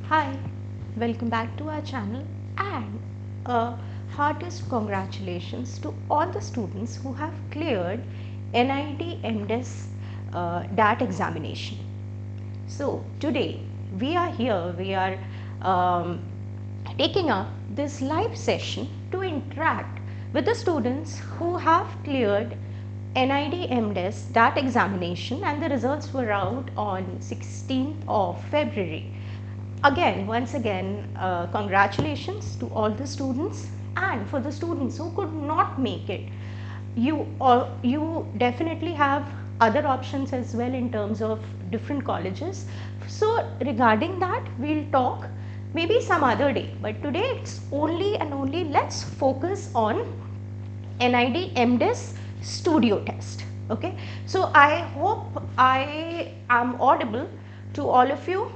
Hi, welcome back to our channel and heartiest congratulations to all the students who have cleared NID MDes DAT examination. So today we are here, we are taking up this live session to interact with the students who have cleared NID MDes DAT examination, and the results were out on 16th of February. Once again, congratulations to all the students, and for the students who could not make it, you definitely have other options as well in terms of different colleges. So regarding that we'll talk maybe some other day, but today it's only and only let's focus on NID MDes studio test. Okay, so I hope I am audible to all of you.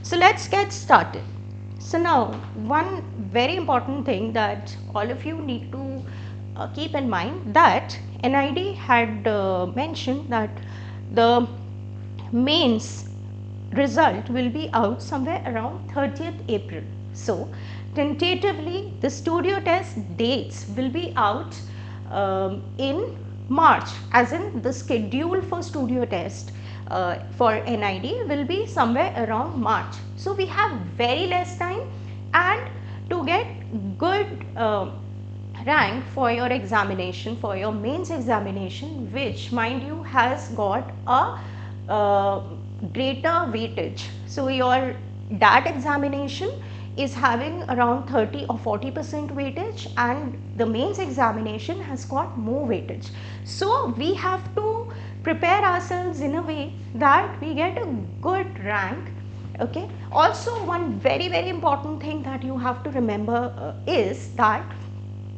So let's get started. So now one very important thing that all of you need to keep in mind, that NID had mentioned that the mains result will be out somewhere around 30th April. So tentatively the studio test dates will be out in March, as in the schedule for studio test for NID will be somewhere around March. So we have very less time, and to get good rank for your examination, for your mains examination, which mind you has got a greater weightage. So your DAT examination is having around 30 or 40% weightage, and the mains examination has got more weightage. So we have to prepare ourselves in a way that we get a good rank. Okay, also one very important thing that you have to remember is that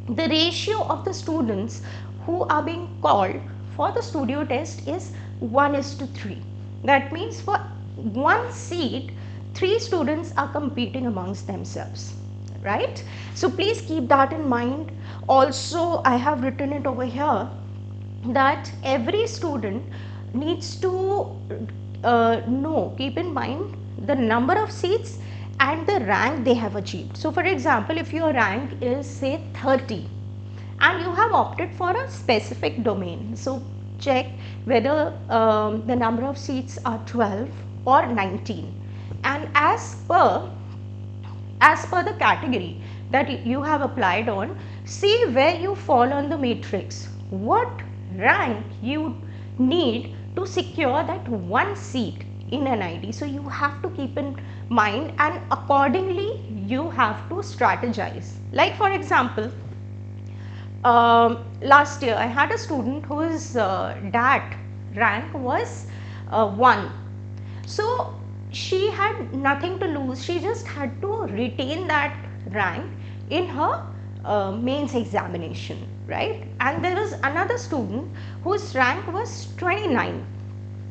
the ratio of the students who are being called for the studio test is 1:3. That means for one seat 3 students are competing amongst themselves, right? So please keep that in mind. Also I have written it over here that every student needs to keep in mind the number of seats and the rank they have achieved. So for example, if your rank is say 30 and you have opted for a specific domain, so check whether the number of seats are 12 or 19, and as per the category that you have applied on, see where you fall on the matrix, what rank you need to secure that one seat in NID. So you have to keep in mind, and accordingly you have to strategize. Like for example, last year I had a student whose DAT rank was 1. So she had nothing to lose, she just had to retain that rank in her mains examination, right? And there was another student whose rank was 29.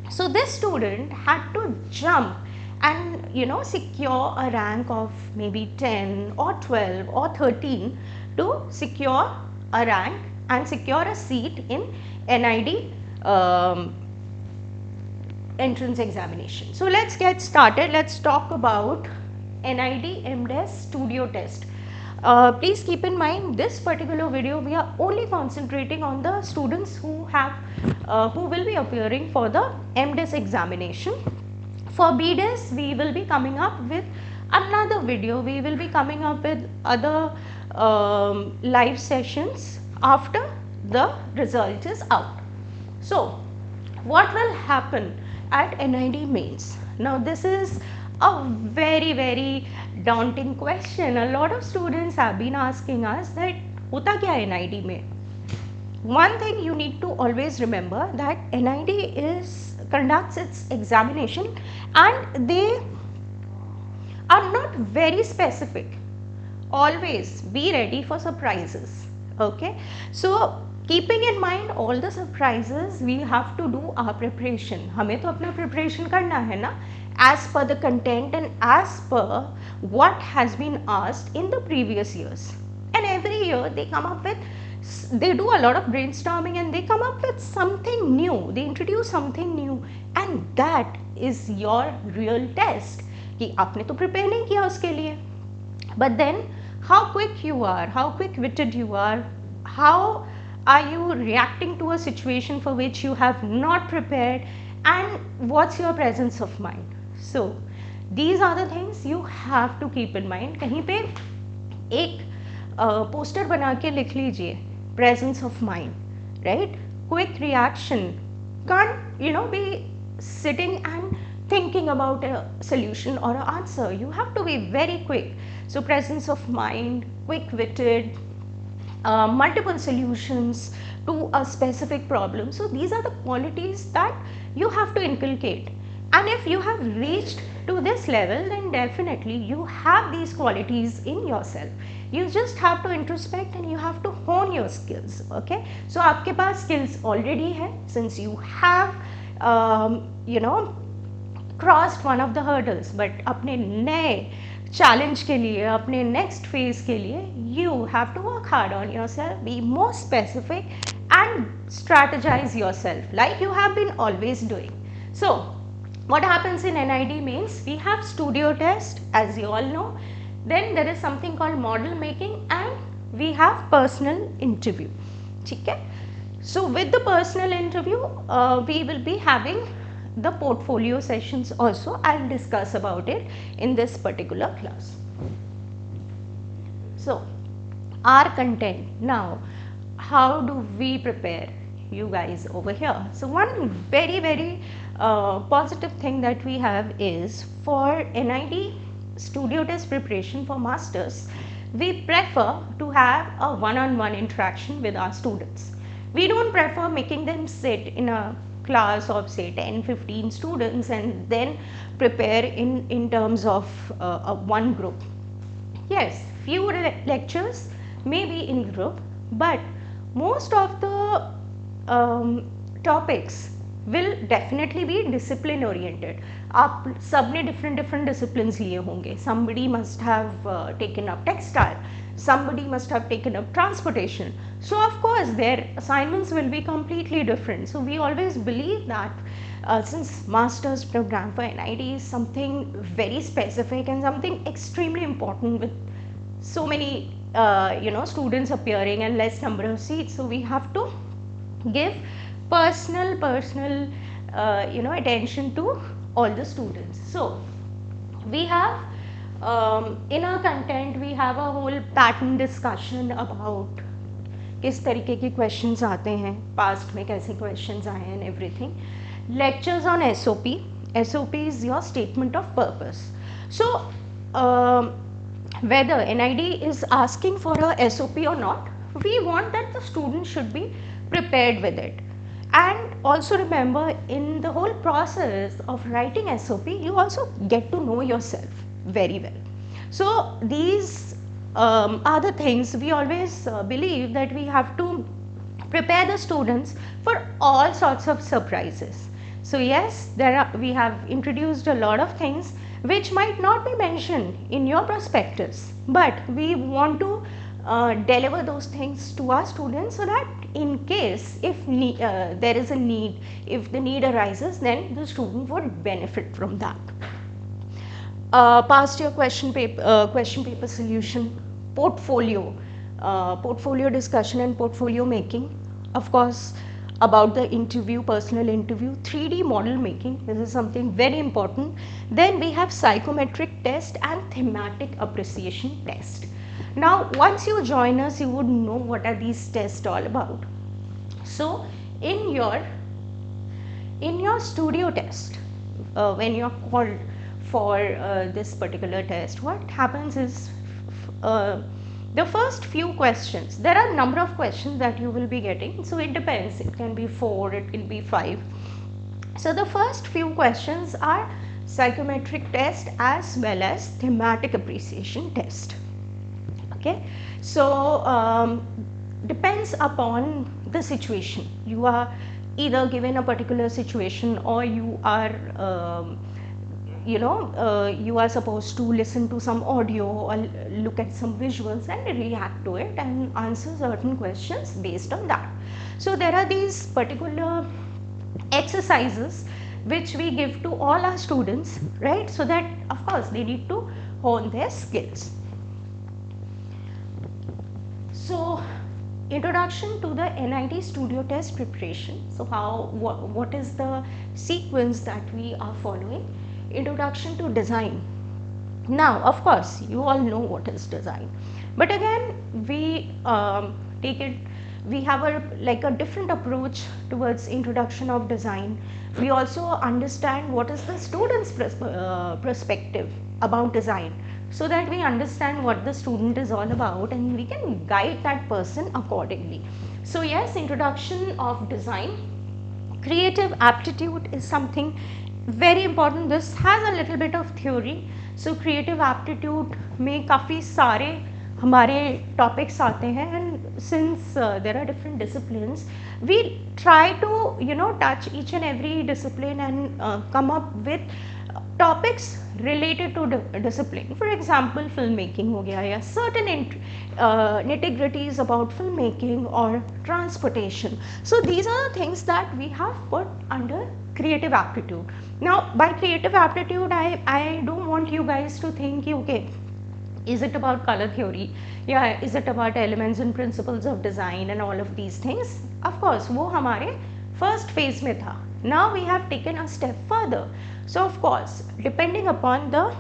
So this student had to jump and secure a rank of maybe 10 or 12 or 13 to secure a rank and secure a seat in NID entrance examination. So let's get started. Let's talk about NID MDes studio test. Please keep in mind, this particular video we are only concentrating on the students who will be appearing for the MDes examination. For BDes we will be coming up with another video. We will be coming up with other live sessions after the result is out. So what will happen at NID mains? Now this is a very daunting question. A lot of students have been asking us that hota kya hai NID mein? One thing you need to always remember, that NID conducts its examination and they are not very specific. Always be ready for surprises. Okay, so keeping in mind all the surprises, we have to do our preparation. हमें तो अपना preparation करना है ना, as per the content and as per what has been asked in the previous years. And every year they come up with they do a lot of brainstorming and they come up with something new, they introduce something new, and that is your real test कि आपने तो prepare नहीं किया उसके लिए. But then how quick you are, how quick witted you are, how are you reacting to a situation for which you have not prepared, and what's your presence of mind. So these are the things you have to keep in mind. कहीं पे एक poster बना के लिख लीजिए, presence of mind, right? Quick reaction, can't be sitting and thinking about a solution or an answer. You have to be very quick. So presence of mind, quick-witted, multiple solutions to a specific problem. So these are the qualities that you have to inculcate. And if you have reached to this level, then definitely you have these qualities in yourself. You just have to introspect and you have to hone your skills. Okay, so आपके पास skills already है, since you have crossed one of the hurdles, but अपने नए challenge के लिए, अपने next phase के लिए, you have to work hard on yourself, be more specific and strategize yourself like you have been always doing. So what happens in NID means we have studio test, as you all know, then there is something called model making, and we have personal interview. Okay? So with the personal interview, we will be having the portfolio sessions also. I'll discuss about it in this particular class. So our content now, how do we prepare you guys over here? So one very positive thing that we have is for NID studio test preparation for masters, we prefer to have a one-on-one interaction with our students. We don't prefer making them sit in a class of say 10-15 students and then prepare in terms of one group. Yes, few lectures may be in group, but most of the topics will definitely be discipline oriented. आप सबने different disciplines लिए होंगे. Somebody must have taken up textile, somebody must have taken up transportation. So of course their assignments will be completely different. So we always believe that since master's program for NID is something very specific and something extremely important with so many students appearing and less number of seats, so we have to give personal attention to all the students. So we have in our content we have a whole pattern discussion about किस तरीके के questions आते हैं, past में कैसे questions आए हैं and everything. Lectures on SOP. SOP is your statement of purpose. So whether NID is asking for a SOP or not, we want that the student should be prepared with it. And also remember, in the whole process of writing SOP, you also get to know yourself very well. So these are the things we always believe that we have to prepare the students for all sorts of surprises. So yes, we have introduced a lot of things which might not be mentioned in your prospectus, but we want to deliver those things to our students so that in case if there is a need, if the need arises, then the student would benefit from that. Past year question paper solution, portfolio discussion and portfolio making, of course about the interview, personal interview, 3D model making, this is something very important. Then we have psychometric test and thematic appreciation test. Now once you join us, you would know what are these tests all about. So in your studio test, when you are called for this particular test, what happens is the first few questions, there are a number of questions that you will be getting, so it depends, it can be 4, it can be 5. So the first few questions are psychometric test as well as thematic appreciation test. Okay, so depends upon the situation. You are either given a particular situation or you are you are supposed to listen to some audio or look at some visuals and react to it and answer certain questions based on that. So there are these particular exercises which we give to all our students, right, so that of course they need to hone their skills. So introduction to the NID studio test preparation. So what is the sequence that we are following? Introduction to design. Now of course you all know what is design, but again we we have a different approach towards introduction of design. We also understand what is the student's perspective about design, so that we understand what the student is all about and we can guide that person accordingly. So yes, introduction of design. Creative aptitude is something very important. This has a little bit of theory. So creative aptitude में काफ़ी सारे हमारे topics आते हैं, and since there are different disciplines, we try to touch each and every discipline and come up with topics related to discipline. For example, filmmaking हो गया, या certain nitty-gritties about filmmaking or transportation. So these are the things that we have put under creative aptitude. Now by creative aptitude, I don't want you guys to think, okay, is it about color theory, yeah, is it about elements and principles of design and all of these things? Of course वो हमारे first phase में था. Now we have taken a step further. So of course, depending upon the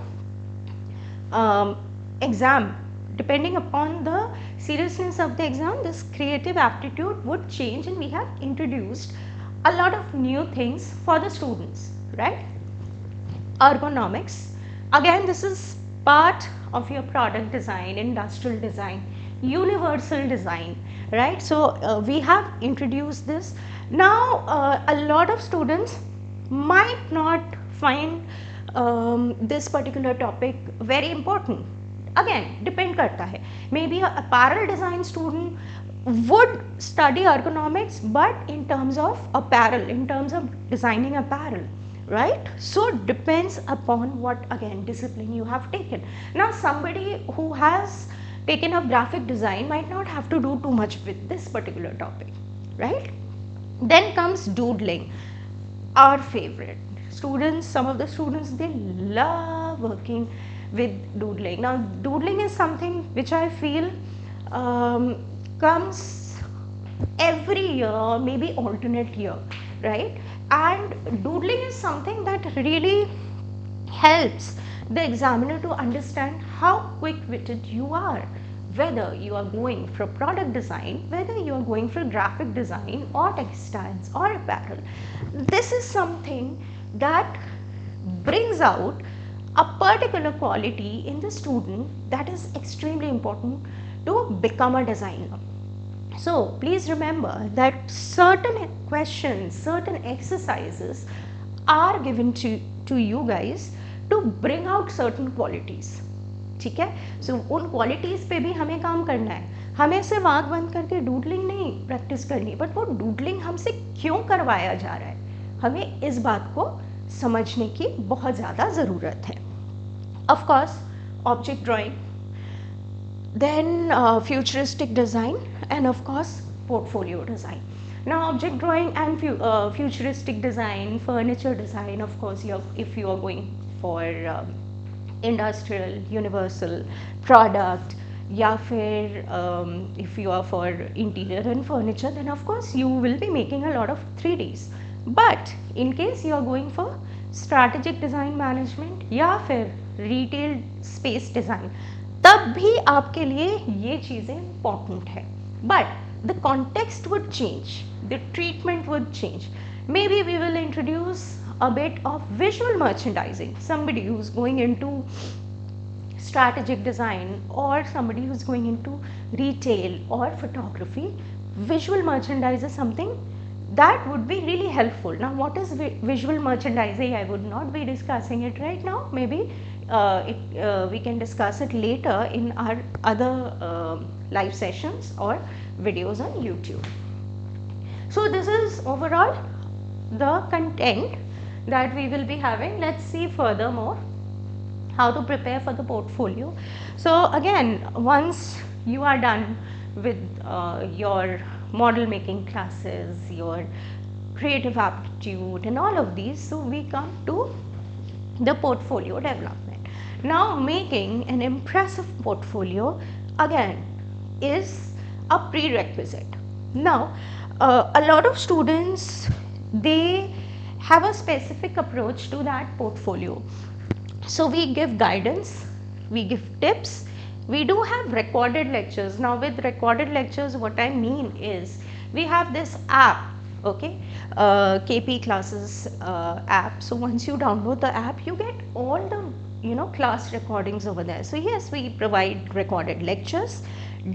exam, depending upon the seriousness of the exam, this creative aptitude would change, and we have introduced a lot of new things for the students, right? Ergonomics, again this is part of your product design, industrial design, universal design, right? So we have introduced this. Now a lot of students might not find this particular topic very important. Again, depend करता है. Maybe a apparel design student would study ergonomics, but in terms of apparel, in terms of designing apparel, right? So depends upon what, again, discipline you have taken. Now somebody who has taken up graphic design might not have to do too much with this particular topic, right? Then comes doodling, our favorite. Students, some of the students, they love working with doodling. Now doodling is something which I feel comes every year, maybe alternate year, right? And doodling is something that really helps the examiner to understand how quick-witted you are, whether you are going for product design, whether you are going for graphic design or textiles or apparel. This is something that brings out a particular quality in the student that is extremely important to become a designer. So please remember that certain questions, certain exercises are given to you guys to bring out certain qualities. ठीक है? So उन qualities पे भी हमें काम करना है. हमें सिर्फ आँख बंद करके डूडलिंग नहीं प्रैक्टिस करनी, बट वो डूडलिंग हमसे क्यों करवाया जा रहा है, हमें इस बात को समझने की बहुत ज़्यादा ज़रूरत है. Of course, object drawing, then futuristic design, and of course portfolio design. Now object drawing and futuristic design, furniture design, of course if you are going for industrial, universal, product, या फिर if you are for interior and furniture, then of course you will be making a lot of 3Ds. But in case you are going for strategic design management या फिर retail space design, तब भी आपके लिए ये चीज़ें important है. But the context would change, the treatment would change. Maybe we will introduce a bit of visual merchandising. Somebody who's going into strategic design or somebody who's going into retail or photography, visual merchandise is something that would be really helpful. Now what is visual merchandising? I would not be discussing it right now. Maybe we can discuss it later in our other live sessions or videos on YouTube. So this is overall the content that we will be having. Let's see furthermore how to prepare for the portfolio. So again, once you are done with your model making classes, your creative aptitude and all of these, so we come to the portfolio development. Now making an impressive portfolio again is a prerequisite. Now a lot of students, they have a specific approach to that portfolio. So we give guidance, we give tips, we do have recorded lectures. Now with recorded lectures, what I mean is we have this app, okay, KP classes app. So once you download the app, you get all the class recordings over there. So yes, we provide recorded lectures,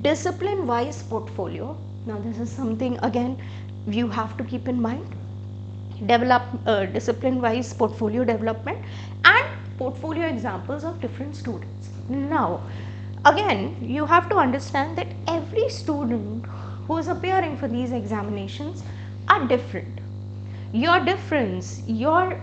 discipline wise portfolio. Now this is something again you have to keep in mind. Develop discipline wise portfolio development and portfolio examples of different students. Now again, you have to understand that every student who is appearing for these examinations are different. Your difference, your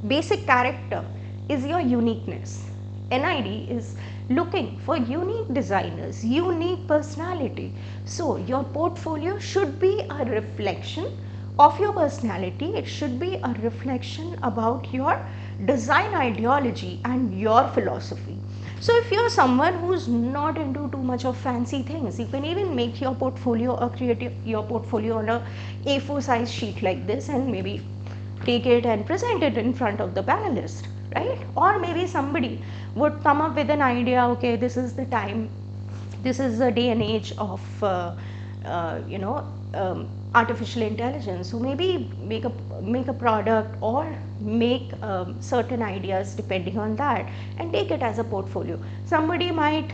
basic character is your uniqueness. NID is looking for unique designers, unique personality. So your portfolio should be a reflection of your personality. It should be a reflection about your design ideology and your philosophy. So if you're someone who's not into too much of fancy things, you can even make your portfolio or create your portfolio on a A4 size sheet like this and maybe take it and present it in front of the panelist, right? Or maybe somebody would come up with an idea, okay, this is the time, this is the day and age of artificial intelligence. So maybe make a product or make certain ideas depending on that and take it as a portfolio. Somebody might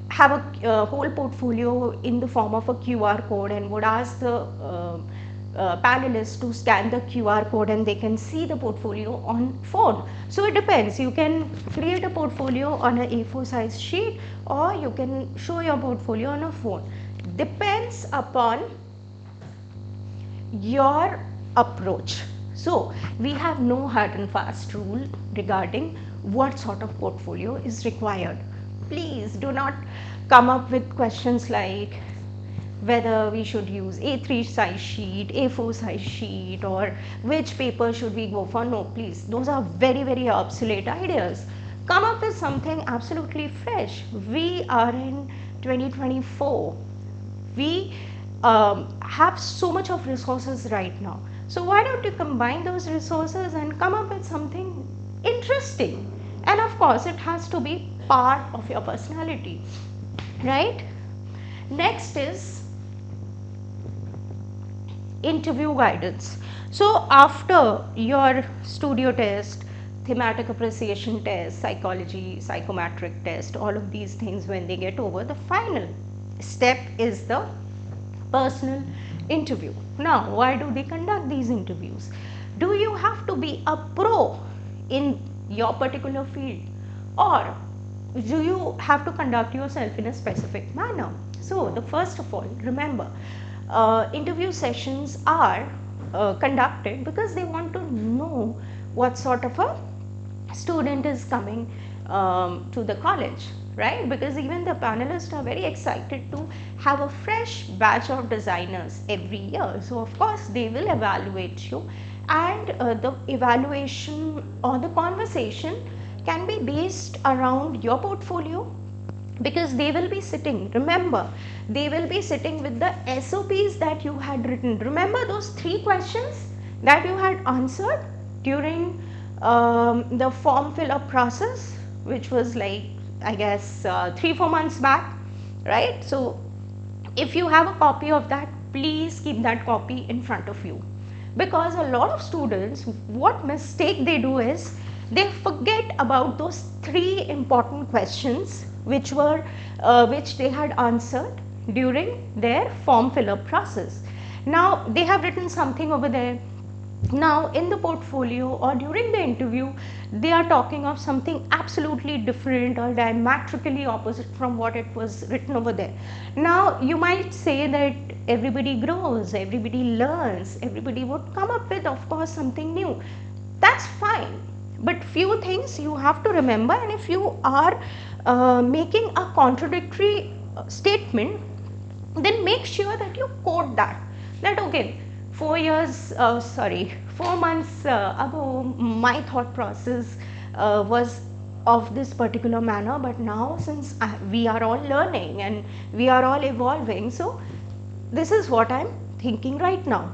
have a whole portfolio in the form of a QR code and would ask the panelists to scan the QR code and they can see the portfolio on phone. So it depends. You can create a portfolio on a A4 size sheet or you can show your portfolio on a phone. Depends upon your approach. So we have no hard and fast rule regarding what sort of portfolio is required. Please do not come up with questions like whether we should use A3 size sheet, A4 size sheet, or which paper should we go for. No, please, those are very, very obsolete ideas. Come up with something absolutely fresh. We are in 2024. We have so much of resources right now. So why don't you combine those resources and come up with something interesting? And of course, it has to be part of your personality, right? Next is interview guidance. So after your studio test, thematic appreciation test, psychology, psychometric test, all of these things, when they get over, the final step is the personal interview. Now, why do they conduct these interviews? Do you have to be a pro in your particular field, or do you have to conduct yourself in a specific manner? So the first of all, remember, interview sessions are conducted because they want to know what sort of a student is coming to the college, right? Because even the panelists are very excited to have a fresh batch of designers every year. So of course they will evaluate you, and the evaluation or the conversation can be based around your portfolio, because they will be sitting, remember, they will be sitting with the SOPs that you had written. Remember those 3 questions that you had answered during the form fill up process, which was like, I guess 3-4 months back, right? So if you have a copy of that, please keep that copy in front of you, because a lot of students, what mistake they do is they forget about those 3 important questions which they had answered during their form fill up process. Now they have written something over there, Now in the portfolio or during the interview, they are talking of something absolutely different or diametrically opposite from what it was written over there. Now you might say that everybody grows, everybody learns, everybody would come up with, of course, something new. That's fine, but few things you have to remember, and if you are making a contradictory statement, then make sure that you quote that okay, 4 months ago my thought process was of this particular manner, but now since we are all learning and we are all evolving, so this is what I'm thinking right now.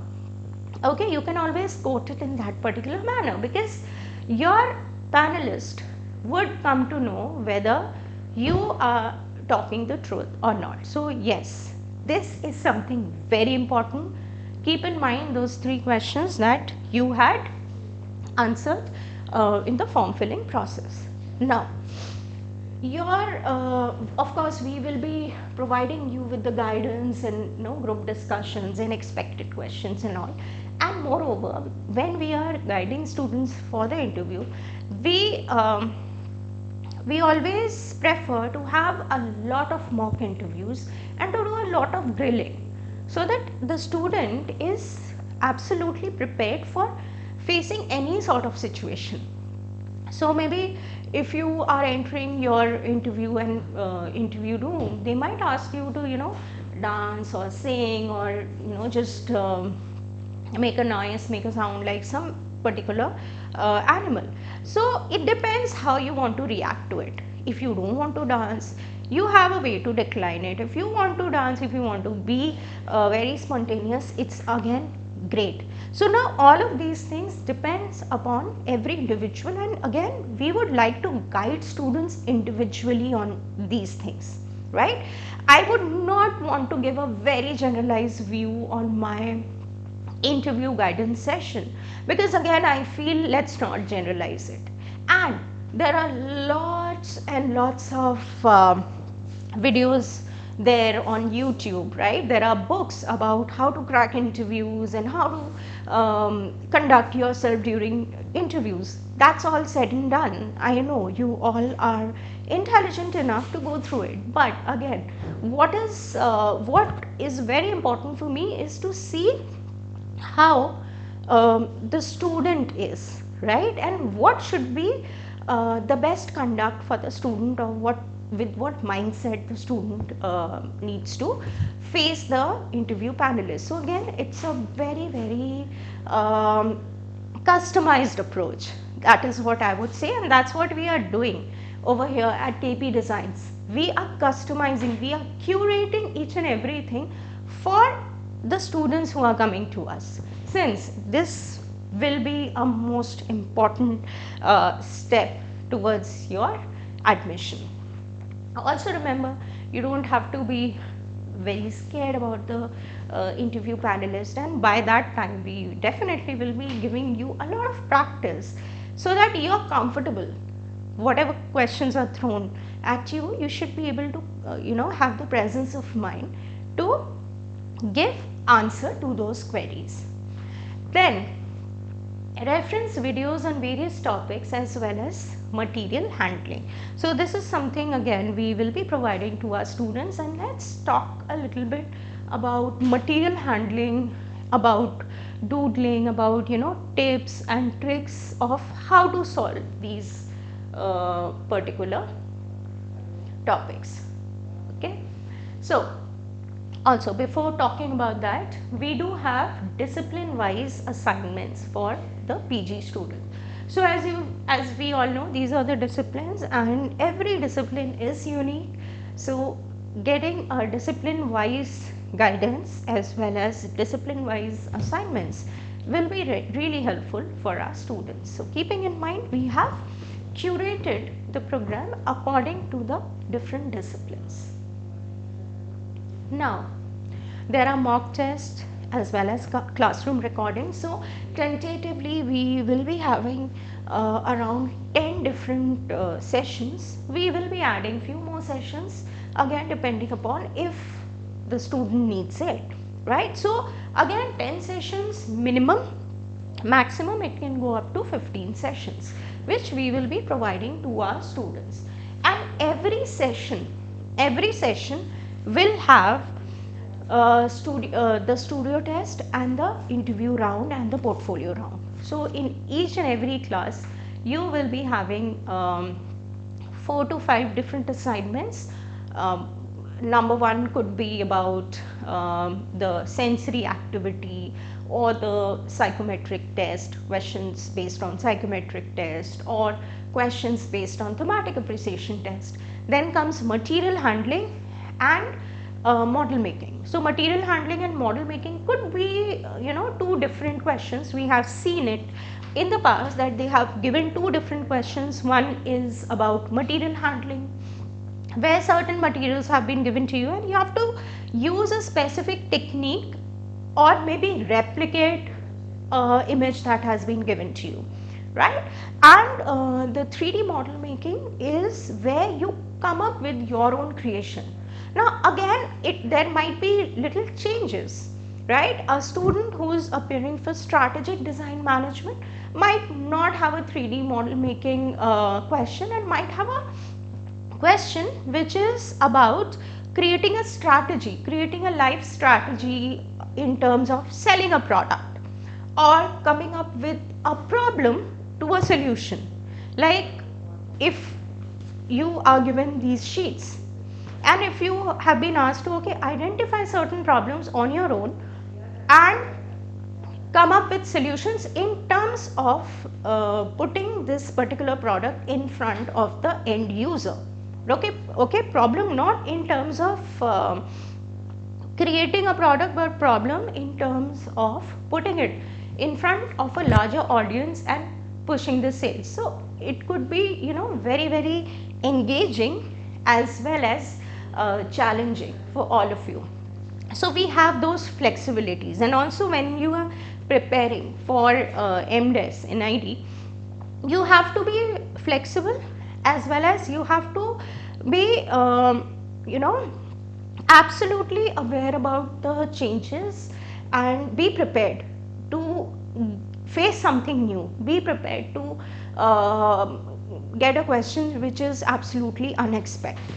Okay, you can always quote it in that particular manner, because your panelist would come to know whether you are talking the truth or not. So yes, this is something very important. Keep in mind those 3 questions that you had answered in the form filling process. Now of course we will be providing you with the guidance and group discussions and expected questions and all, and moreover when we are guiding students for the interview, we always prefer to have a lot of mock interviews and to do a lot of grilling, so that the student is absolutely prepared for facing any sort of situation. So maybe if you are entering your interview and interview room, they might ask you to dance or sing or just make a noise, make a sound like some particular animal. So it depends how you want to react to it. If you don't want to dance, you have a way to decline it. If you want to dance, if you want to be very spontaneous, it's again great. So now all of these things depends upon every individual, and again we would like to guide students individually on these things, right? I would not want to give a very generalized view on my interview guidance session, because again I feel let's not generalize it. And there are lots and lots of videos there on YouTube, right? There are books about how to crack interviews and how to conduct yourself during interviews. That's all said and done. I know you all are intelligent enough to go through it, but again, what is very important for me is to see how the student is, right, and what should be the best conduct for the student, or with what mindset the student needs to face the interview panelist. So again, it's a very customized approach. That is what I would say, and that's what we are doing over here at KP Designs. We are customizing, we are curating each and everything for the students who are coming to us, since this will be a most important step towards your admission. Also remember, you don't have to be very scared about the interview panelist, and by that time we definitely will be giving you a lot of practice so that you are comfortable. Whatever questions are thrown at you, you should be able to have the presence of mind to give answer to those queries. Then reference videos on various topics as well as material handling. So this is something again we will be providing to our students, and let's talk a little bit about material handling, about doodling, about tips and tricks of how to solve these particular topics. Okay, so also before talking about that, we do have discipline wise assignments for the PG student. So as we all know, these are the disciplines and every discipline is unique. So getting a discipline wise guidance as well as discipline wise assignments will be really helpful for our students. So keeping in mind, we have curated the program according to the different disciplines. Now there are mock tests as well as classroom recordings. So tentatively we will be having around 10 different sessions. We will be adding few more sessions, again depending upon if the student needs it, right? So again 10 sessions minimum, Maximum it can go up to 15 sessions, which we will be providing to our students. And every session will have the studio test and the interview round and the portfolio round. So in each and every class you will be having 4 to 5 different assignments. Number one could be about the sensory activity or the psychometric test, questions based on psychometric test, or questions based on thematic appreciation test. Then comes material handling and model making. So material handling and model making could be two different questions. We have seen it in the past that they have given two different questions. One is about material handling, where certain materials have been given to you and you have to use a specific technique or maybe replicate image that has been given to you, right? And the 3D model making is where you come up with your own creation. Now again, there might be little changes, right? A student who is appearing for strategic design management might not have a 3D model making question and might have a question which is about creating a strategy, creating a life strategy in terms of selling a product or coming up with a problem to a solution. Like if you are given these sheets and if you have been asked to identify certain problems on your own and come up with solutions in terms of putting this particular product in front of the end user. Okay, problem not in terms of creating a product, but problem in terms of putting it in front of a larger audience and pushing the sales. So it could be very, very engaging as well as challenging for all of you. So we have those flexibilities, and also when you are preparing for MDes NID, you have to be flexible as well as you have to be absolutely aware about the changes and be prepared to face something new, be prepared to get a question which is absolutely unexpected,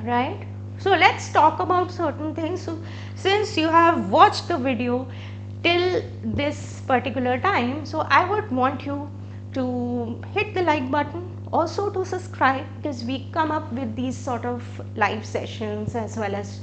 right? So let's talk about certain things. So since you have watched the video till this particular time, so I would want you to hit the like button, also to subscribe, because we come up with these sort of live sessions as well as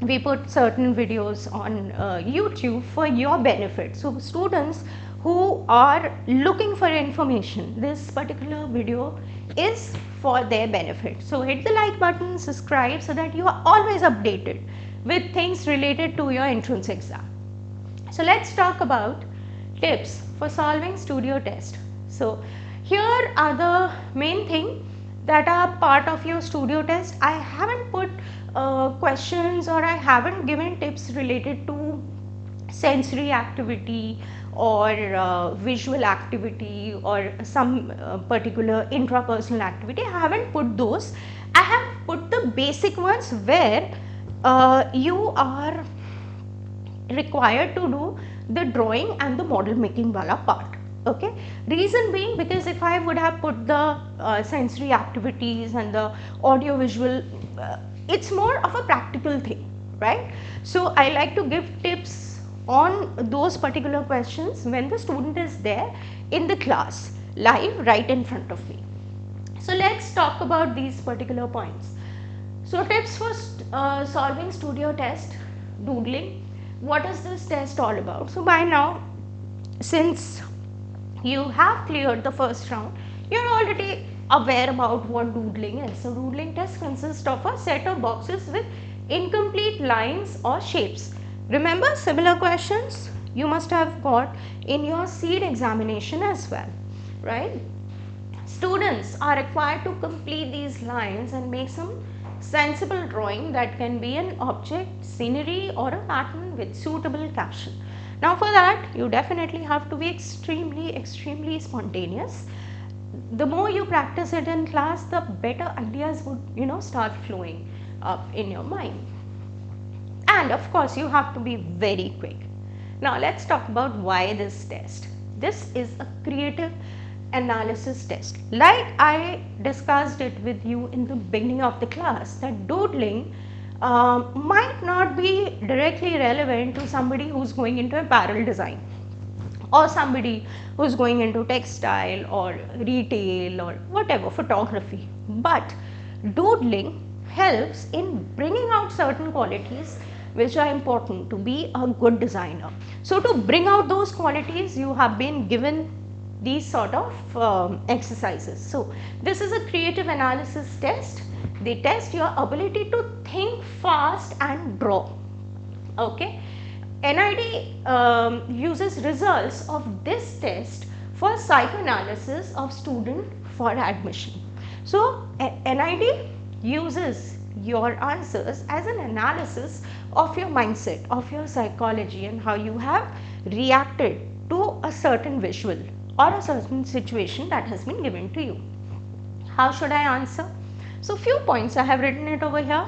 we put certain videos on YouTube for your benefit. So students who are looking for information, this particular video is for their benefit. So hit the like button, subscribe, so that you are always updated with things related to your entrance exam. So let's talk about tips for solving studio test. So here are the main thing that are part of your studio test. I haven't put questions or I haven't given tips related to sensory activity or visual activity or some particular intrapersonal activity. I haven't put those. I have put the basic ones where you are required to do the drawing and the model making wala part. Okay, reason being, because if I would have put the sensory activities and the audio visual, it's more of a practical thing, right? So I like to give tips on those particular questions when the student is there in the class live right in front of me. So let's talk about these particular points. So tips for solving studio test, doodling. What is this test all about? So by now, since you have cleared the first round, you're already aware about what doodling is. So doodling test consists of a set of boxes with incomplete lines or shapes. Remember, similar questions you must have got in your CEED examination as well, right? Students are required to complete these lines and make some sensible drawing that can be an object, scenery or a pattern with suitable caption. Now for that, you definitely have to be extremely spontaneous. The more you practice it in class, the better ideas would start flowing up in your mind. And of course, you have to be very quick. Now let's talk about why this test. This is a creative analysis test. Like I discussed it with you in the beginning of the class, that doodling might not be directly relevant to somebody who's going into apparel design, or somebody who's going into textile or retail or whatever, photography. But doodling helps in bringing out certain qualities which are important to be a good designer. So to bring out those qualities, you have been given these sort of exercises. So this is a creative analysis test. They test your ability to think fast and draw. Okay. NID uses results of this test for psychoanalysis of student for admission. So NID uses your answers as an analysis of your mindset, of your psychology, and how you have reacted to a certain visual or a certain situation that has been given to you. How should I answer? So few points I have written it over here.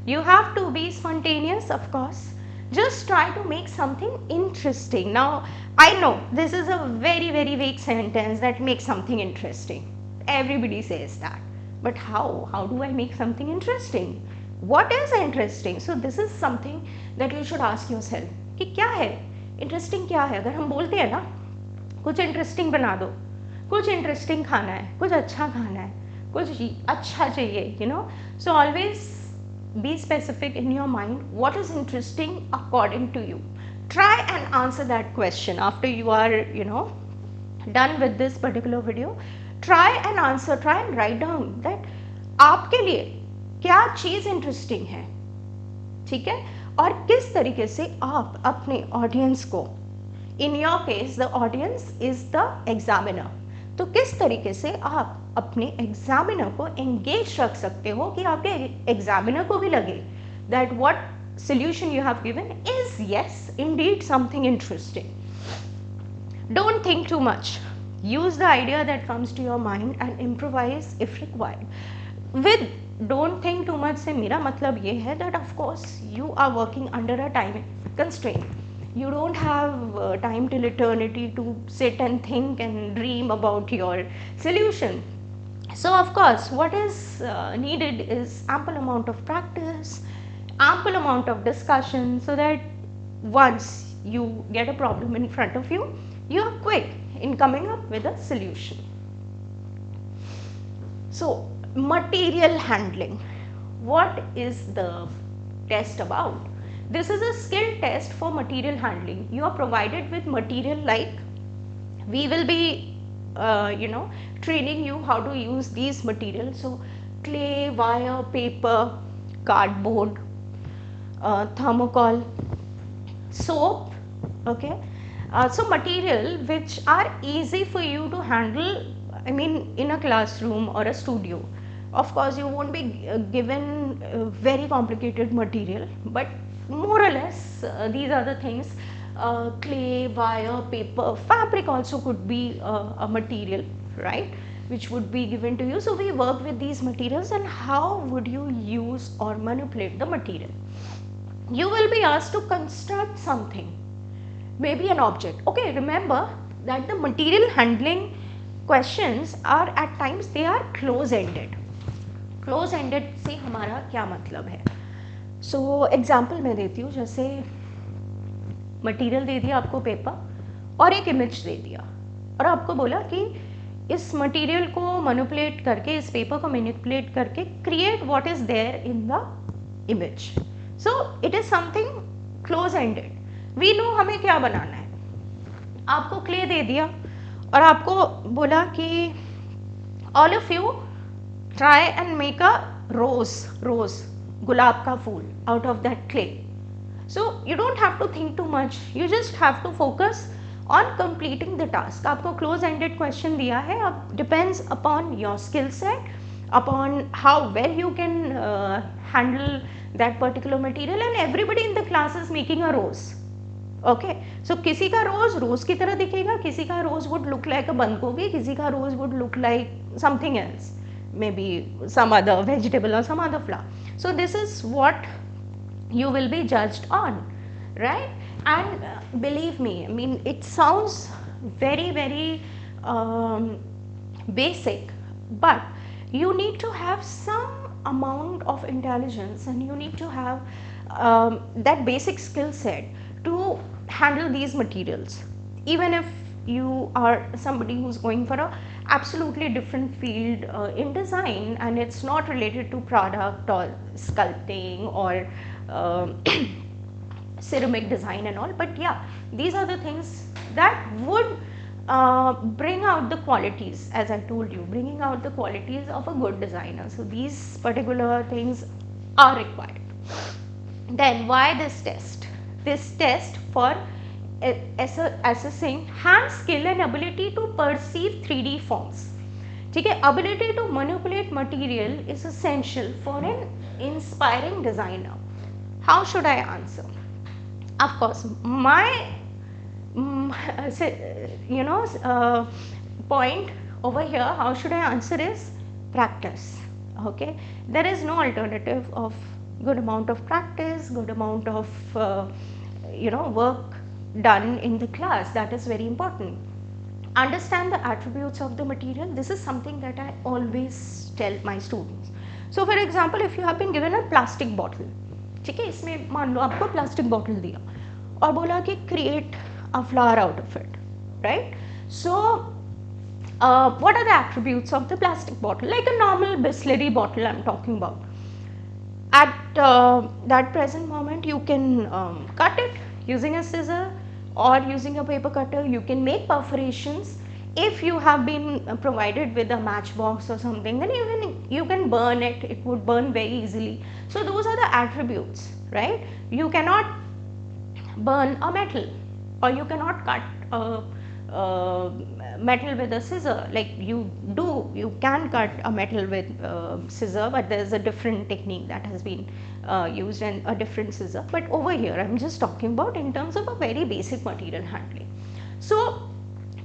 You have to be spontaneous, of course. Just try to make something interesting. Now I know this is a very vague sentence, that makes something interesting. Everybody says that. But how do I make something interesting? What is interesting? So this is something that you should ask yourself कि क्या है interesting, क्या है? अगर हम बोलते हैं ना कुछ interesting बना दो, कुछ interesting खाना है, कुछ अच्छा खाना है, कुछ अच्छा चाहिए, you know. So always be specific in your mind what is interesting according to you. Try and answer that question after you are, you know, done with this particular video. Try and answer, try and write down that आपके लिए क्या चीज़ interesting है, ठीक है, और किस तरीके से आप अपने ऑडियंस को, in your case the audience is the examiner, तो किस तरीके से आप अपने एग्जामिनर को एंगेज रख सकते हो कि आपके एग्जामिनर को भी लगे that what solution you have given is yes indeed something interesting. Don't think too much. Use the idea that comes to your mind and improvise if required. With don't think too much से मेरा मतलब ये है that of course you are working under a time constraint. You don't have time till eternity to sit and think and dream about your solution. So of course what is needed is ample amount of practice, ample amount of discussion, so that once you get a problem in front of you, you are quick in coming up with a solution. So material handling, what is the test about? This is a skill test for material handling. You are provided with material like, we will be training you how to use these materials. So clay, wire, paper, cardboard, thermocol, soap, okay. So material which are easy for you to handle, I mean in a classroom or a studio. Of course you won't be given very complicated material, but more or less these are the things. Clay, wire, paper, fabric also could be a material, right, which would be given to you. So we work with these materials, and how would you use or manipulate the material? You will be asked to construct something, maybe an object. Okay, remember that the material handling questions are at times they are close ended. Close ended से हमारा क्या मतलब है? So example मैं देती हूँ, जैसे material दे दिया आपको पेपर और एक इमेज दे दिया, और आपको बोला कि इस मटीरियल को मैनिपुलेट करके, इस पेपर को मैनिपुलेट करके create what is there in the image. So it is something close ended. We know हमें क्या बनाना है. आपको क्ले दे दिया और आपको बोला कि all of you try and make a rose, गुलाब का फूल out of that clay. So you don't have to think too much, you just have to focus on completing the task. आपको close ended question दिया है, अब depends upon your skill set, upon how well you can handle that particular material, and everybody in the class is making a rose. Okay, so किसी का रोज की तरह दिखेगा, किसी का रोज would look like a बंद गोभी, किसी का रोज would look like something else, maybe some other vegetable or some other flower. So this is what you will be judged on, right? And believe me, I mean, it sounds very, very basic, but you need to have some amount of intelligence, and you need to have that basic skill set to handle these materials. Even if you are somebody who's going for a absolutely different field in design, and it's not related to product or sculpting or ceramic design and all, but yeah, these are the things that would bring out the qualities, as I told you, bringing out the qualities of a good designer. So these particular things are required. Then why this test? This test for assessing hand skill and ability to perceive 3D forms. ठीक है, ability to manipulate material is essential for an inspiring designer. How should I answer? Of course, my point over here, how should I answer is practice. Okay, there is no alternative of good amount of practice, good amount of work done in the class. That is very important. Understand the attributes of the material. This is something that I always tell my students. So for example, if you have been given a plastic bottle, ठीक है, इसमें मान लो आपको plastic bottle दिया और बोला कि create a flower out of it, right? So what are the attributes of the plastic bottle? Like a normal Bisleri bottle I'm talking about. At that present moment, you can cut it using a scissor or using a paper cutter. You can make perforations. If you have been provided with a matchbox or something, then you can burn it. It would burn very easily. So those are the attributes, right? You cannot burn a metal, or you cannot cut metal with a scissor. Like you can cut a metal with scissor, but there is a different technique that has been used, and a different scissor. But over here I'm just talking about in terms of a very basic material handling. So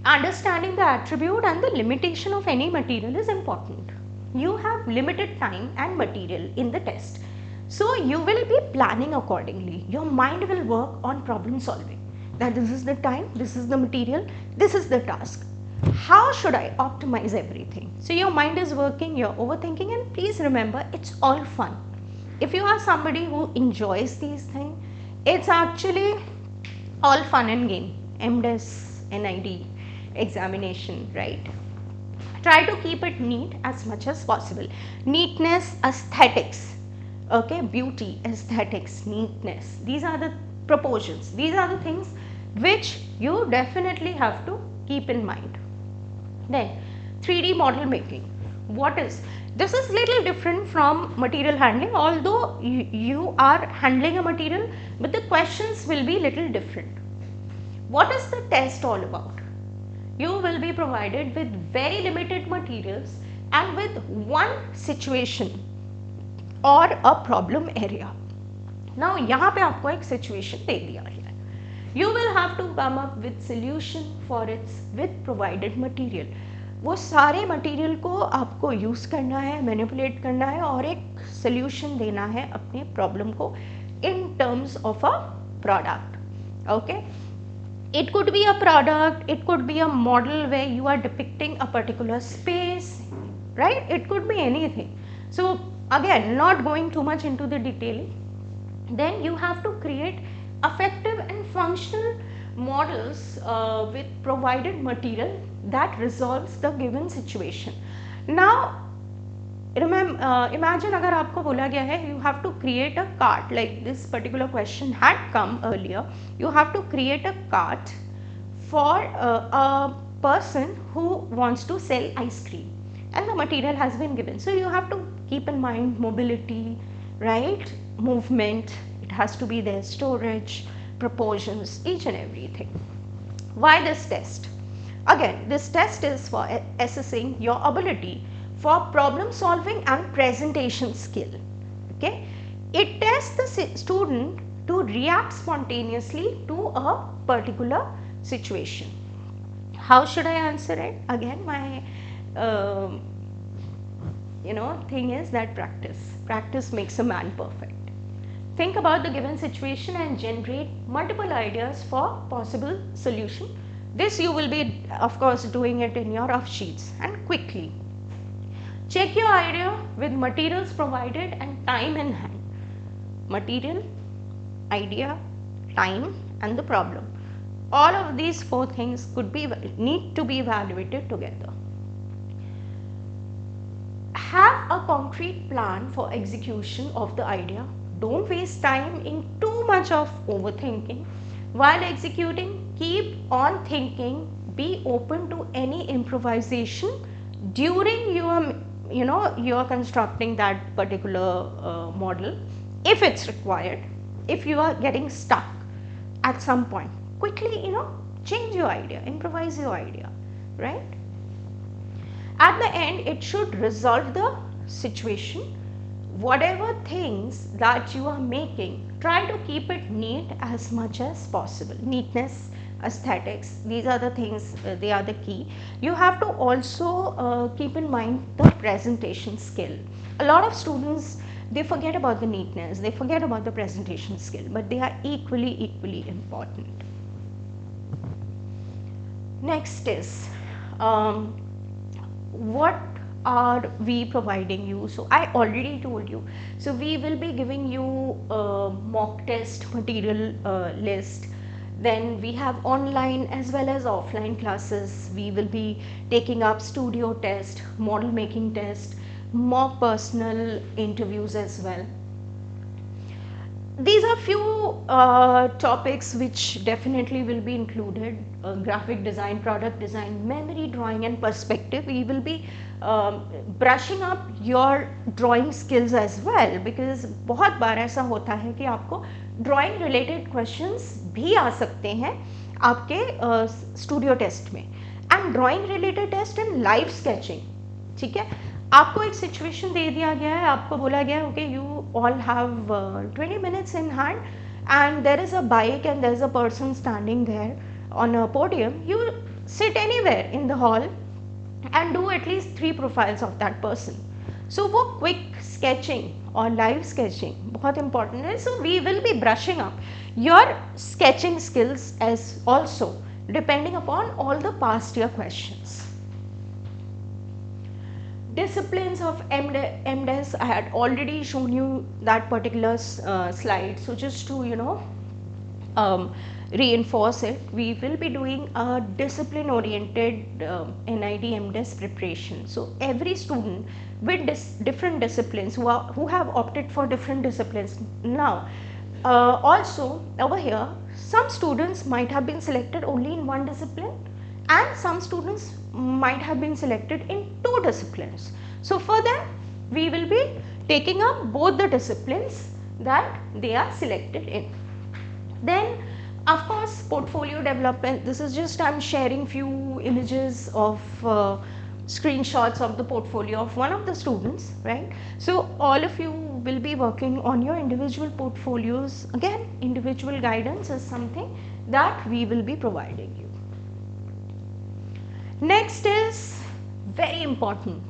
understanding the attribute and the limitation of any material is important. You have limited time and material in the test, so you will be planning accordingly. Your mind will work on problem solving, that this is the time, this is the material, this is the task. How should I optimize everything? So your mind is working, you're overthinking, and please remember, it's all fun. If you are somebody who enjoys these things, it's actually all fun and game. MDes, NID examination, right? Try to keep it neat as much as possible. Neatness, aesthetics, okay, beauty, aesthetics, neatness, these are the proportions, these are the things which you definitely have to keep in mind. Then 3D model making. What is this? Is little different from material handling, although you are handling a material, but the questions will be little different. What is the test all about? You will be provided with very limited materials and with one situation or a problem area. Now यहाँ पे आपको एक situation दे दिया है. You will have to come up with solution for its with provided material. वो सारे material को आपको यूज़ करना है, मैनिपुलेट करना है और एक सोल्यूशन देना है अपने प्रॉब्लम को in terms of a product. Okay, it could be a product, it could be a model where you are depicting a particular space, right? It could be anything. So again, not going too much into the detailing, then you have to create effective and functional models with provided material that resolves the given situation. Now remember, imagine अगर आपको बोला गया है you have to create a cart, like this particular question had come earlier. You have to create a cart for a person who wants to sell ice cream, and the material has been given. So you have to keep in mind mobility, right? Movement, it has to be there, storage, proportions, each and everything. Why this test? Again, this test is for assessing your ability for problem solving and presentation skill. Okay, it tests the student to react spontaneously to a particular situation. How should I answer it? Again, my thing is that practice makes a man perfect. Think about the given situation and generate multiple ideas for possible solution. This you will be of course doing it in your rough sheets and quickly. Check your idea with materials provided and time in hand. Material, idea, time and the problem. All of these four things need to be evaluated together. Have a concrete plan for execution of the idea. Don't waste time in too much of overthinking. While executing, keep on thinking. Be open to any improvisation during you are constructing that particular model if it's required. If you are getting stuck at some point, quickly change your idea, improvise your idea, right? At the end, it should resolve the situation. Whatever things that you are making, try to keep it neat as much as possible. Neatness, aesthetics, these are the things, they are the key. You have to also keep in mind the presentation skill. A lot of students, they forget about the neatness, they forget about the presentation skill, but they are equally important. Next is, what are we providing you? So I already told you. So we will be giving you a mock test material list. Then we have online as well as offline classes. We will be taking up studio test, model making test, mock personal interviews as well. These are few topics which definitely will be included. Graphic design, product design, memory drawing and perspective. We will be brushing up your drawing skills as well, because बहुत बार ऐसा होता है कि आपको drawing related questions भी आ सकते हैं आपके studio test में. And drawing related test and live sketching, ठीक है? आपको एक सिचुएशन दे दिया गया है, आपको बोला गया है okay you all have 20 minutes in hand and there is a bike and there is a person standing there on a podium. You sit anywhere in the hall and do at least 3 profiles of that person. So वो quick sketching और live sketching बहुत important है. So we will be brushing up your sketching skills as also depending upon all the past year questions. Disciplines of MDes, I had already shown you that particular slide. So just to reinforce it, we will be doing a discipline oriented NID MDes preparation. So every student with different disciplines who have opted for different disciplines. Now also over here, some students might have been selected only in one discipline and some students might have been selected in 2 disciplines. So for them, we will be taking up both the disciplines that they are selected in. Then of course portfolio development, this is just I'm sharing few images of screenshots of the portfolio of one of the students, right? So all of you will be working on your individual portfolios. Again, individual guidance is something that we will be providing you. Next is very important,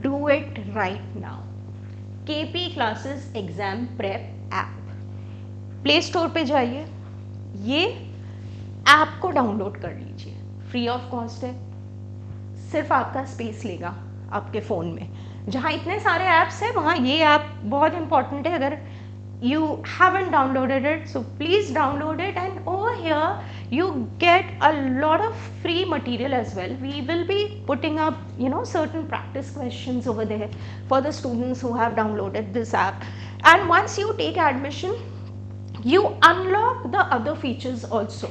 do it right now. KP classes exam prep app, play store पे जाइए, ये app को download कर लीजिए, free of cost है, सिर्फ आपका space लेगा आपके फ़ोन में. जहाँ इतने सारे ऐप्स हैं वहाँ ये ऐप बहुत इंपॉर्टेंट है. अगर you haven't downloaded it, so please download it, and over here you get a lot of free material as well. We will be putting up certain practice questions over there for the students who have downloaded this app, and once you take admission you unlock the other features also.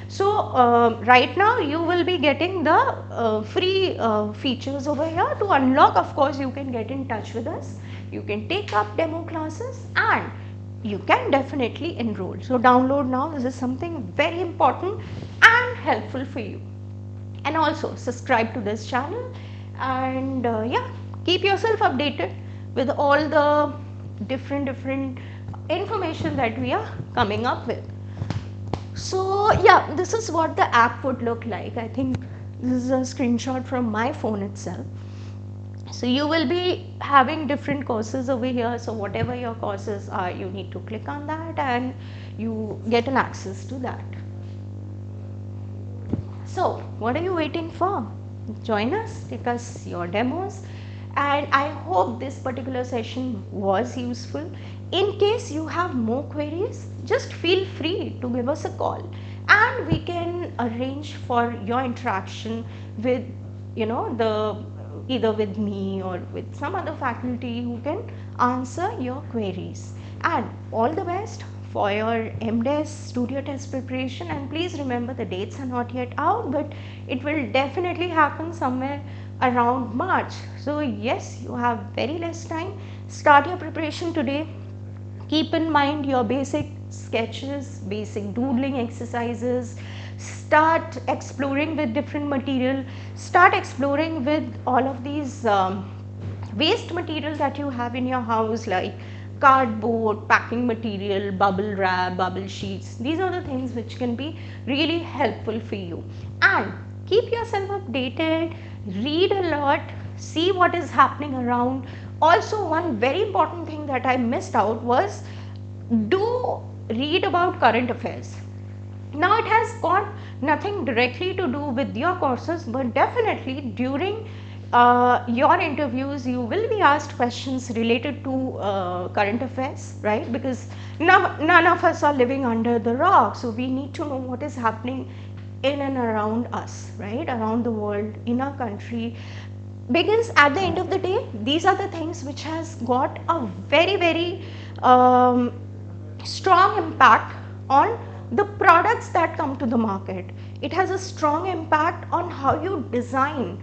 So right now you will be getting the free features over here. To unlock, of course, you can get in touch with us, you can take up demo classes and you can definitely enroll. So download now, this is something very important and helpful for you. And also subscribe to this channel and yeah, keep yourself updated with all the different information that we are coming up with. So yeah, this is what the app would look like. I think this is a screenshot from my phone itself. So you will be having different courses over here. So whatever your courses are, you need to click on that and you get an access to that. So what are you waiting for? Join us, take us your demos, and I hope this particular session was useful. In case you have more queries, just feel free to give us a call and we can arrange for your interaction with, the either with me or with some other faculty who can answer your queries. And all the best for your MDes studio test preparation, and please remember the dates are not yet out, but it will definitely happen somewhere around March. So yes, you have very less time. Start your preparation today. Keep in mind your basic sketches, basic doodling exercises. Start exploring with different material. Start exploring with all of these waste material that you have in your house, like cardboard, packing material, bubble wrap, bubble sheets. These are the things which can be really helpful for you. And keep yourself updated, read a lot, see what is happening around. Also, one very important thing that I missed out was, do read about current affairs. Now it has got nothing directly to do with your courses, but definitely during your interviews you will be asked questions related to current affairs, right? Because none of us are living under the rock, so we need to know what is happening in and around us, right? Around the world, in our country. Because at the end of the day, these are the things which has got a very um, strong impact on the products that come to the market. It has a strong impact on how you design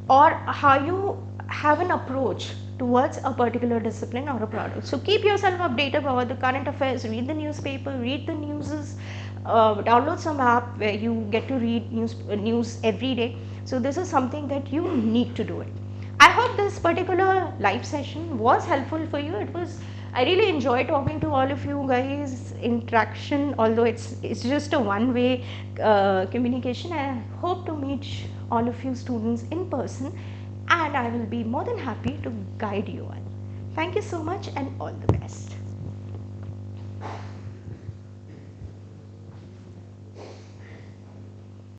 or how you have an approach towards a particular discipline or a product. So keep yourself updated about the current affairs, read the newspaper, read the news, download some app where you get to read news every day. So this is something that you need to do it. I hope this particular live session was helpful for you. I really enjoy talking to all of you guys. Interaction, although it's just a one-way communication. I hope to meet all of you students in person, and I will be more than happy to guide you all. Thank you so much and all the best.